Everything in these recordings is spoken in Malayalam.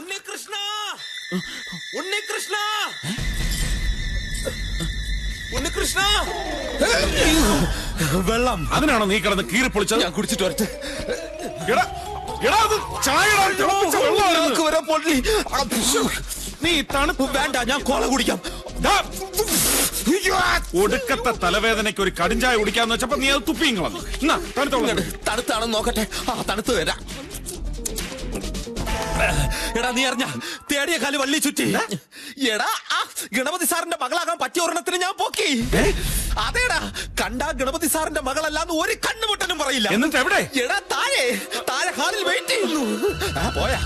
ഉണ്ണികൃഷ്ണ ഉണ്ണികൃഷ്ണ ഉണ്ണികൃഷ്ണ വെള്ളം. അതിനാണോ നീ കിടന്ന് കീറി പൊളിച്ചത്? ഞാൻ കുടിച്ചിട്ട് വരട്ടെ. നീ തണുപ്പ് വേണ്ട, ഞാൻ കോള കുടിക്കാം. ഒടുക്കത്തെ തലവേദനയ്ക്ക് ഒരു കടിഞ്ചായ കുടിക്കാന്ന് വെച്ചപ്പോ നീ അത് തുപ്പിയും കളഞ്ഞു. തണുത്താണെന്ന് നോക്കട്ടെ. തണുത്ത് വരാം. എടാ നീ അറിഞ്ഞ തേടിയ കാല് വള്ളി ചുറ്റി. എടാ ഗണപതി സാറിന്റെ മകളാകാൻ പറ്റിയ ഒരെണ്ണത്തിന് ഞാൻ പോക്കി. അതേടാ കണ്ടാ ഗണപതി സാറിന്റെ മകളല്ലാന്ന് ഒരു കണ്ണുമുട്ടനും പറയില്ല. എന്നിട്ട് എവിടെ? എടാ താഴെ ഹാളിൽ വെയിറ്റ് ചെയ്യുന്നു. പോയാ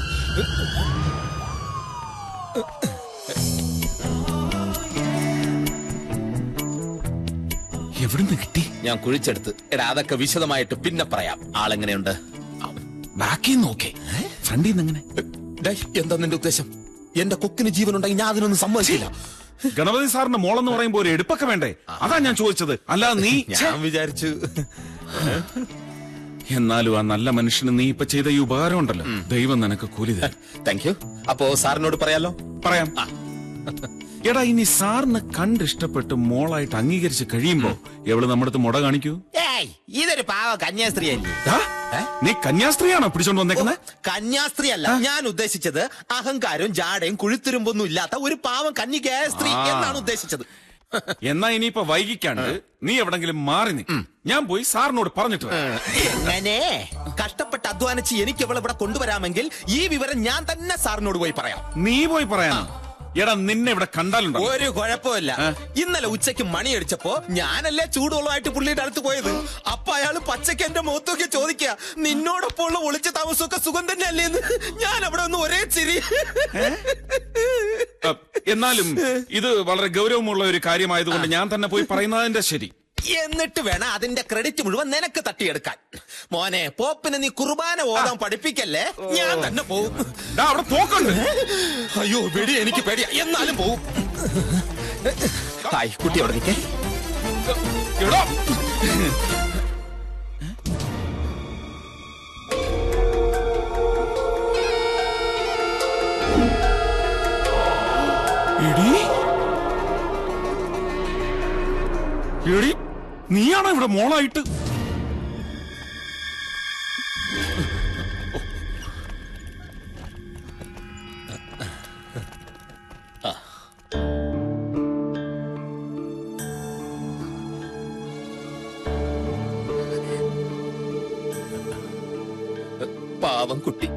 എവിടുന്ന് കിട്ടി? ഞാൻ കുഴിച്ചെടുത്ത്. എടാ അതൊക്കെ വിശദമായിട്ട് പിന്നെ പറയാം. ആളെങ്ങനെയുണ്ട്? ബാക്കി നോക്കേ, ഫ്രണ്ടിൽ നിന്ന് എങ്ങനെ? എന്താ നിന്റെ ഉദ്ദേശം? എന്റെ കൊക്കിന് ജീവനുണ്ടെങ്കിൽ ഞാൻ അതിനൊന്നും സമ്മതിച്ചില്ല. ഗണപതി സാറിന്റെ മോളെന്ന് പറയുമ്പോ ഒരു എടുപ്പൊക്കെ വേണ്ടേ? അതാ ഞാൻ ചോദിച്ചത്. അല്ലാതെ നീ. ഞാൻ വിചാരിച്ചു. എന്നാലും ആ നല്ല മനുഷ്യന് നീ ഇപ്പൊ ചെയ്ത ഈ ഉപകാരം ഉണ്ടല്ലോ, ദൈവം നിനക്ക് കൂലി തരും. Thank you. അപ്പോ സാറിനോട് പറയാലോ? പറയാം. എടാ ഇനി സാറിന് കണ്ടിഷ്ടപ്പെട്ട് മോളായിട്ട് അംഗീകരിച്ച് കഴിയുമ്പോ എവള് നമ്മുടെ മുട കാണിക്കൂ? ഇതൊരു പാവ കന്യാസ്ത്രീ അല്ലേ? നീ കന്യാസ്ത്രീയാണോ പിടിച്ചോണ്ട് വന്നേക്കുന്നത്? കന്യാസ്ത്രീ അല്ല ഞാൻ ഉദ്ദേശിച്ചത്. അഹങ്കാരവും ജാടയും കുഴിത്തുരുമ്പൊന്നും ഇല്ലാത്ത ഒരു പാവം കന്യകയായ സ്ത്രീ എന്നാണ് ഉദ്ദേശിച്ചത്. എന്നാ ഇനിയിപ്പോ വൈകിക്കാണ്ട് നീ എവിടെങ്കിലും മാറി നിൽക്കും. ഞാൻ പോയി സാറിനോട് പറഞ്ഞിട്ട് എങ്ങനെ കഷ്ടപ്പെട്ട് അധ്വാനിച്ച് എനിക്ക് അവളെ ഇവിടെ കൊണ്ടുവരാമെങ്കിൽ ഈ വിവരം ഞാൻ തന്നെ സാറിനോട് പോയി പറയാം. നീ പോയി പറയാനോ? എടാ നിന്നെ ഇവിടെ കണ്ടാലുണ്ടോ? ഒരു കുഴപ്പമില്ല. ഇന്നലെ ഉച്ചയ്ക്ക് മണിയടിച്ചപ്പോ ഞാനല്ലേ ചൂടുവെള്ളമായിട്ട് പുള്ളിയുടെ അടുത്ത് പോയത്. അപ്പൊ അയാള് പച്ചയ്ക്ക് എന്റെ മുഖത്തൊക്കെ ചോദിക്കുക, നിന്നോടൊപ്പം ഉള്ള ഒളിച്ച താമസമൊക്കെ സുഖം തന്നെ അല്ലേന്ന്. ഞാൻ അവിടെ ഒന്ന് ഒരേ ചിരി. എന്നാലും ഇത് വളരെ ഗൗരവമുള്ള ഒരു കാര്യമായതുകൊണ്ട് ഞാൻ തന്നെ പോയി പറയുന്നതിന്റെ ശരി. എന്നിട്ട് വേണം അതിന്റെ ക്രെഡിറ്റ് മുഴുവൻ നിനക്ക് തട്ടിയെടുക്കാൻ. മോനെ പോപ്പിനെ നീ കുർബാന ഓതാൻ പഠിപ്പിക്കല്ലേ. ഞാൻ തന്നെ പോവും. അവിടെ പോക്കുണ്ട്. അയ്യോ വെടി എനിക്ക് പേടിയാ. എന്നാലും പോവും. ഹായ് കുട്ടി അവിടെ നിൽക്കേ. എടി നീയാണോ ഇവിടെ മോളായിട്ട്? പാവം കുട്ടി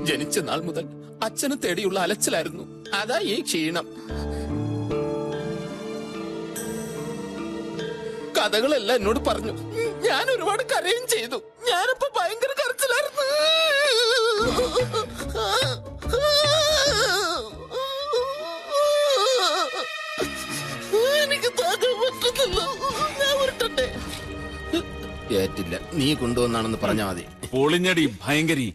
ജനിച്ച നാൾ മുതൽ അച്ഛനെ തേടിയുള്ള അലച്ചിലായിരുന്നു. അതാ ഈ ക്ഷീണം. കഥകളെല്ലാം എന്നോട് പറഞ്ഞു. ഞാൻ ഒരുപാട് കരയും ചെയ്തു. ഞാനിപ്പോ ഭയങ്കര കരച്ചിലായിരുന്നു. എനിക്ക് താങ്ങാൻ പറ്റുന്നില്ല. ഞാൻ വരട്ടെ. ഏറ്റില്ല. നീ കൊണ്ടുവന്നാണെന്ന് പറഞ്ഞാ മതി. പൊളിഞ്ഞടി ഭയങ്കരി.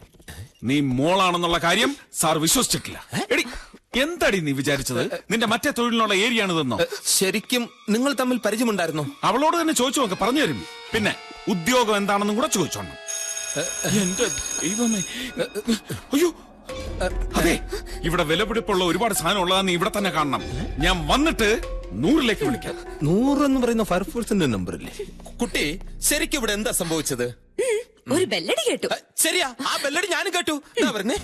നീ മോളാണെന്നുള്ള കാര്യം സാർ വിശ്വസിച്ചിട്ടില്ല. എടി എന്താടി നീ വിചാരിച്ചത്? നിന്റെ മറ്റേ തൊഴിലിനുള്ള ഏരിയാണിതെന്നോ? ശരിക്കും നിങ്ങൾ തമ്മിൽ പരിചയമുണ്ടായിരുന്നോ? അവളോട് തന്നെ ചോദിച്ചു നോക്ക്, പറഞ്ഞു തരും. പിന്നെ ഉദ്യോഗം എന്താണെന്നും കൂടെ ചോദിച്ചോണം. എന്റെ ദൈവമേ. അയ്യോ അതെ, ഇവിടെ വിലപിടിപ്പുള്ള ഒരുപാട് സാധനം ഉള്ളതാന്ന് ഇവിടെ തന്നെ കാണണം. ഞാൻ വന്നിട്ട് 100ലേക്ക് വിളിക്കാം. 100 എന്ന് പറയുന്ന ഫയർഫോഴ്സിന്റെ നമ്പറില്ലേ? കുട്ടി ശരിക്കും ഇവിടെ എന്താ സംഭവിച്ചത്? ഒരു ബെല്ലടി കേട്ടു. ശരിയാ, ആ ബെല്ലടി ഞാനും കേട്ടു. എന്താ പറഞ്ഞേ?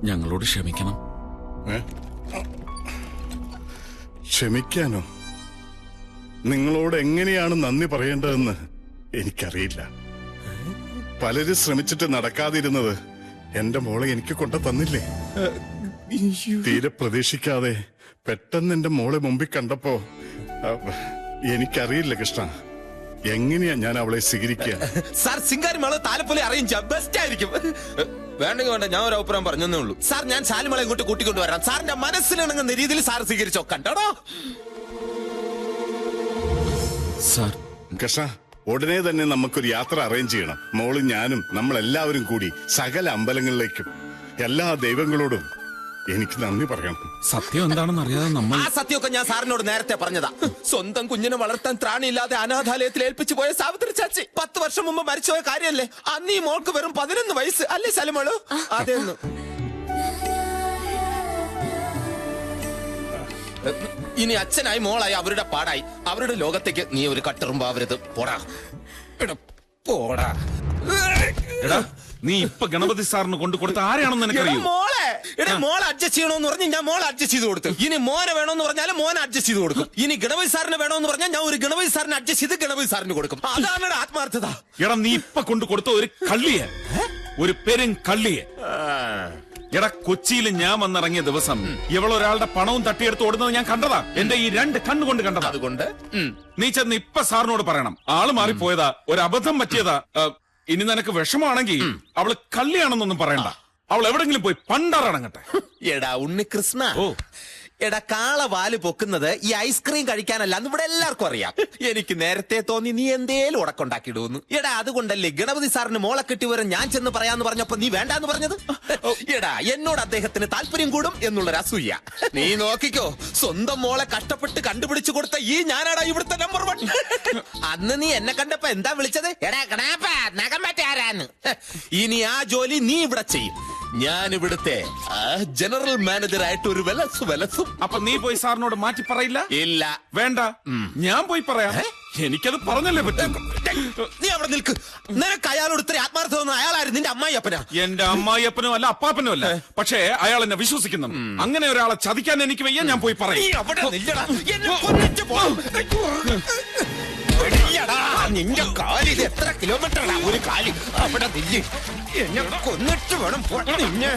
ഞങ്ങളോട് ക്ഷമിക്കണം. ക്ഷമിക്കാനോ? നിങ്ങളോട് എങ്ങനെയാണ് നന്ദി പറയേണ്ടതെന്ന് എനിക്കറിയില്ല. പലരും ശ്രമിച്ചിട്ട് നടക്കാതിരുന്നത് എന്റെ മോളെ എനിക്ക് കൊണ്ടു തന്നില്ലേ? തീരെ പ്രതീക്ഷിക്കാതെ പെട്ടെന്ന് എന്റെ മോളെ മുമ്പിൽ കണ്ടപ്പോ എനിക്കറിയില്ല കൃഷ്ണ, എങ്ങനെയാ ഞാൻ അവളെ സ്വീകരിക്കുക. സാർ സിംഗാരിമേള താലപ്പൊലി അറേഞ്ച് ബെസ്റ്റ് ആയിരിക്കും. വേണ്ടെങ്കിൽ വേണ്ട, ഞാൻ ഒരു അഭിപ്രായം പറഞ്ഞേ ഉള്ളൂ. സാർ ഞാൻ ശാലിമളെ ഇങ്ങോട്ട് കൂട്ടിക്കൊണ്ടുവരാം. സാറിന്റെ മനസ്സിലിണങ്ങുന്ന രീതിയിൽ സാർ സ്വീകരിച്ചോ. കണ്ടോ സാർ? കൃഷ്ണ, ഉടനെ തന്നെ നമുക്കൊരു യാത്ര അറേഞ്ച് ചെയ്യണം. മോളും ഞാനും നമ്മളെല്ലാവരും കൂടി സകല അമ്പലങ്ങളിലേക്കും എല്ലാ ദൈവങ്ങളോടും എനിക്ക് നന്ദി പറയണം. സത്യം എന്താണെന്ന് അറിയാതെ നമ്മൾ ആ സത്യമൊക്കെ ഞാൻ സാറിനോട് നേരത്തെ പറഞ്ഞതാ. സ്വന്തം കുഞ്ഞിനെ വളർത്താൻ ത്രാണിയില്ലാതെ അനാഥാലയത്തിൽ ഏൽപ്പിച്ചു പോയ സാവിത്രി ചാച്ചി 10 വർഷം മുമ്പ് മരിച്ചുപോയ കാര്യല്ലേ. അന്ന് ഈ മോൾക്ക് വെറും 11 വയസ്സ് അല്ലേ സലിമോളു? അതെന്ന് ഇനി അച്ഛനായി മോളായി അവരുടെ പാടായി അവരുടെ ലോകത്തേക്ക് നീ ഒരു കട്ടെറുമ്പാവരുത്. പോടാ പോടാ. എടാ നീ ഇപ്പൊ ഗണപതി സാറിന് കൊണ്ടു കൊടുത്ത ആരെയാണെന്ന് എനിക്കറിയൂ. മോളെ അഡ്ജസ്റ്റ് ചെയ്യണമെന്ന് പറഞ്ഞ് ഞാൻ മോളെ അഡ്ജസ്റ്റ് ചെയ്ത് കൊടുത്തു. ഇനി മോനെ വേണമെന്ന് പറഞ്ഞാൽ മോനെ അഡ്ജസ്റ്റ് ചെയ്ത് കൊടുക്കും. ഇനി ഗണപതി സാറിന് വേണമെന്ന് പറഞ്ഞാൽ ഞാൻ ഒരു ഗണപതി സാറിന് അഡ്ജസ്റ്റ് ചെയ്ത് ഗണപതി സാറിന് കൊടുക്കും. അതാണ് ആത്മാർത്ഥത. എടാ നീ ഇപ്പൊ കൊണ്ടു കൊടുത്ത ഒരു കള്ളിയെ, ഒരു പെരും കള്ളിയെ. എടാ കൊച്ചിയിൽ ഞാൻ വന്നിറങ്ങിയ ദിവസം ഇവളൊരാളുടെ പണവും തട്ടിയെടുത്ത് ഓടുന്നത് ഞാൻ കണ്ടതാ. എന്റെ ഈ 2 കണ്ണുകൊണ്ട് കണ്ടതാ. അതുകൊണ്ട് നീ ചെന്ന് ഇപ്പൊ സാറിനോട് പറയണം, ആള് മാറിപ്പോയതാ, ഒരു അബദ്ധം പറ്റിയതാ. ഇനി നിനക്ക് വിഷമാണെങ്കിൽ അവള് കള്ളിയാണെന്നൊന്നും പറയണ്ട. അവൾ എവിടെങ്കിലും പോയി പണ്ടാറടങ്ങട്ടെ. എടാ ഉണ്ണികൃഷ്ണ, ഓ എടാ കാള വാല് പൊക്കുന്നത് ഈ ഐസ്ക്രീം കഴിക്കാനല്ല എന്ന് ഇവിടെ എല്ലാവർക്കും അറിയാം. എനിക്ക് നേരത്തെ തോന്നി നീ എന്തേലും ഉടക്കുണ്ടാക്കിയിടുന്നു. എടാ അതുകൊണ്ടല്ലേ ഗണപതി സാറിന് മോളെ കിട്ടി വരും ഞാൻ ചെന്ന് പറയാന്ന് പറഞ്ഞപ്പോ നീ വേണ്ടാന്ന് പറഞ്ഞത്. എടാ എന്നോട് അദ്ദേഹത്തിന് താല്പര്യം കൂടും എന്നുള്ളൊരു അസൂയ. നീ നോക്കിക്കോ, സ്വന്തം മോളെ കഷ്ടപ്പെട്ട് കണ്ടുപിടിച്ചു കൊടുത്ത ഈ ഞാനാടാ ഇവിടുത്തെ നമ്പർ 1. അന്ന് നീ എന്നെ കണ്ടപ്പോ എന്താ വിളിച്ചത്? എടാ കണാപ്പ നഖം പറ്റാരാന്ന്. ഇനി ആ ജോലി നീ ഇവിടെ ചെയ്യും. ഞാൻ ഇവിടുത്തെ ജനറൽ മാനേജറായിട്ട് ഒരു വിലസും. അപ്പൊ നീ പോയി സാറിനോട് മാറ്റി പറയില്ല? ഇല്ല വേണ്ട, ഞാൻ പോയി പറയാം. എനിക്കത് പറഞ്ഞല്ലേ പറ്റും. നീ അവിടെ നിൽക്ക്. നിനക്ക് അയാളോട് ഇത്ര ആത്മാർത്ഥം തോന്നുന്നു. അയാളായിരുന്നു നിന്റെ അമ്മായിയപ്പനാ. എന്റെ അമ്മായിയപ്പനും അല്ല അപ്പാപ്പനും അല്ല. പക്ഷേ അയാൾ എന്നെ വിശ്വസിക്കുന്നു. അങ്ങനെ ഒരാളെ ചതിക്കാൻ എനിക്ക് വയ്യ. ഞാൻ പോയി പറയും. നിന്റെ കാലി ഇത് എത്ര കിലോമീറ്ററാണ് ഒരു കാലി? അവിടെ നില്ല്. എന്നെ കൊന്നിട്ട് വേണം നിന്നെ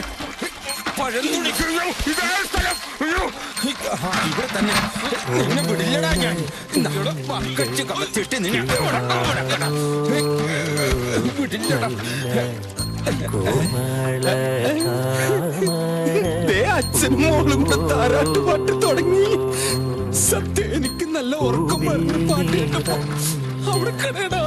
ഇവിടെ തന്നെ നിന്നെ വിടില്ലടാ ഞാൻ. പക്കച്ച് കവച്ചിട്ട് നിന്നെ വിടില്ലടാ. അച്ഛനും മോളും കൂടെ താരാട്ടുപാട്ട് തുടങ്ങി. സത്യം എനിക്ക് നല്ല ഉറക്കം വരുന്ന പാട്ട് കേട്ടപ്പോ അവിടെ കടയടാ.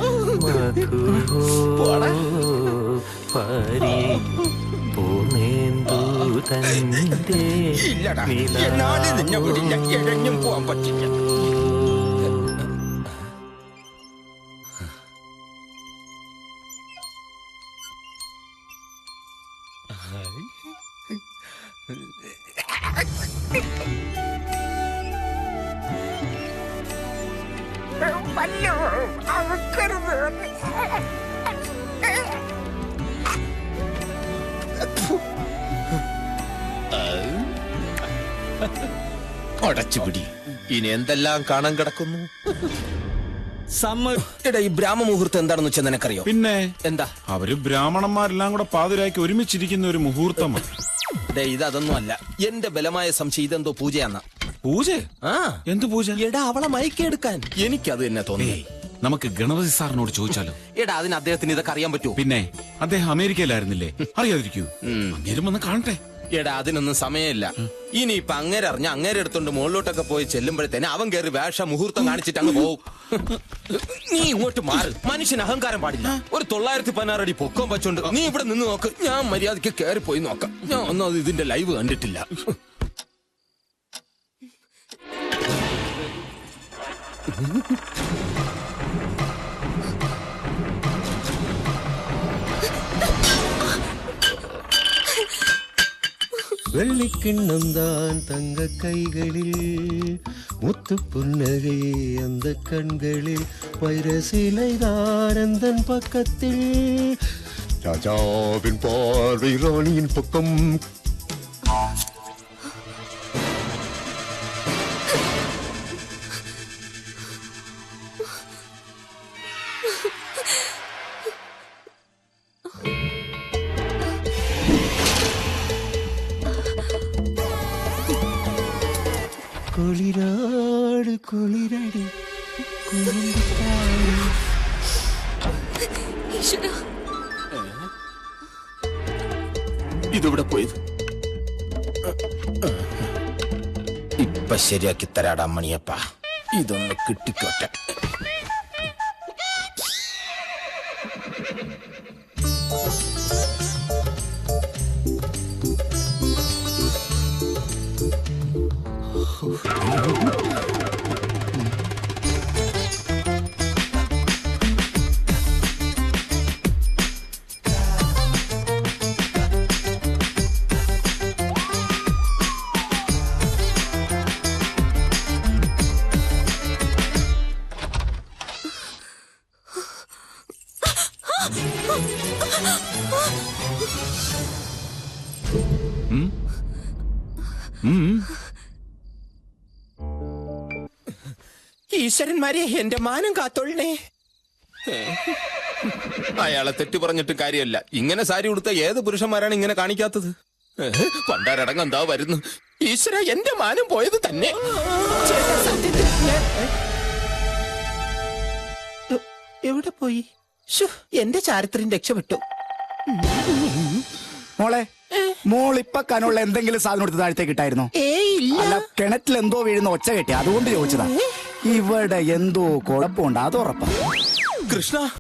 ഇല്ലടാ, എന്നാലും നിന്നെ വിടില്ല. ഇഴഞ്ഞും പോവാൻ പറ്റില്ല. അടച്ചുപിടി. ഇനി എന്തെല്ലാം കാണാൻ കിടക്കുന്നു. ഈ ബ്രാഹ്മമുഹൂർത്തം എന്താണെന്ന് വെച്ചാൽ നിനക്കറിയോ? പിന്നെ എന്താ? അവര് ബ്രാഹ്മണന്മാരെല്ലാം കൂടെ പാതിരാക്കി ഒരുമിച്ചിരിക്കുന്ന ഒരു മുഹൂർത്തമാണ്. ഇതൊന്നും അല്ല. എന്റെ ബലമായ സംശയം ഇതെന്തോ പൂജയാന്ന. പൂജ? എന്ത് പൂജ? എടാ അവളെ മയക്കെടുക്കാൻ. എനിക്കത് തന്നെ തോന്നി. നമുക്ക് ഗണപതി സാറിനോട് ചോദിച്ചാലോ? എടാ അതിന് അദ്ദേഹത്തിന് ഇതൊക്കെ അറിയാൻ പറ്റുമോ? പിന്നെ അദ്ദേഹം അമേരിക്കയിലായിരുന്നില്ലേ? അറിയാതിരിക്കൂ. അങ്ങേരും വന്ന് കാണട്ടെ. എടാ അതിനൊന്നും സമയമില്ല. ഇനിയിപ്പൊ അങ്ങേരെ അറിഞ്ഞ അങ്ങേരെ എടുത്തോണ്ട് മുകളിലോട്ടൊക്കെ പോയി ചെല്ലുമ്പോഴത്തേനെ അവൻ കയറി വേഷ മുഹൂർത്തം കാണിച്ചിട്ട് അങ്ങ് പോവും. നീ ഇങ്ങോട്ട് മാറി. മനുഷ്യന് അഹങ്കാരം പാടില്ല. ഒരു 916 അടി പൊക്കം വെച്ചോണ്ട് നീ ഇവിടെ നിന്ന് നോക്ക്. ഞാൻ മര്യാദയ്ക്ക് കയറി പോയി നോക്കാം. ഞാൻ ഒന്നും ഇതിന്റെ ലൈവ് കണ്ടിട്ടില്ല. வெள்ளிக்கிண்ணம்தான் தங்க கைகளில் முத்து புன்னகை அந்த கண்களில் வைர சிலைதான் அந்தன் பக்கத்தில் ராஜாவின் பார்வை ராணியின் பக்கம். കുളിരാട് കുളിരടി ഇതിവിടെ പോയത് ഇപ്പൊ ശരിയാക്കി തരാടാ മണിയപ്പ. ഇതൊന്ന് കിട്ടിക്കോട്ടെ. ഈശ്വരന്മാരെ എന്റെ മാനം കാത്തോളണേ. അയാളെ തെറ്റു പറഞ്ഞിട്ട് കാര്യമല്ല. ഇങ്ങനെ സാരി ഉടുത്ത ഏത് പുരുഷന്മാരാണ് ഇങ്ങനെ കാണിക്കാത്തത്? പണ്ടാരടങ്ങ് എന്താ വരുന്നു. ഈശ്വര, എന്റെ മാനം പോയത് തന്നെ. എവിടെ പോയി? എന്റെ ചാരിത്രം രക്ഷപ്പെട്ടു. മോളെ, മോളിപ്പ കനുള്ള എന്തെങ്കിലും സാധനം എടുത്ത് താഴത്തേക്ക് ഇട്ടായിരുന്നോ? അല്ല, കിണറ്റിൽ എന്തോ വീഴുന്ന ഒച്ച കെട്ടി, അതുകൊണ്ട് ചോദിച്ചതാ. ഇവിടെ എന്തോ കുഴപ്പമുണ്ട്, അത് ഉറപ്പാ. കൃഷ്ണ,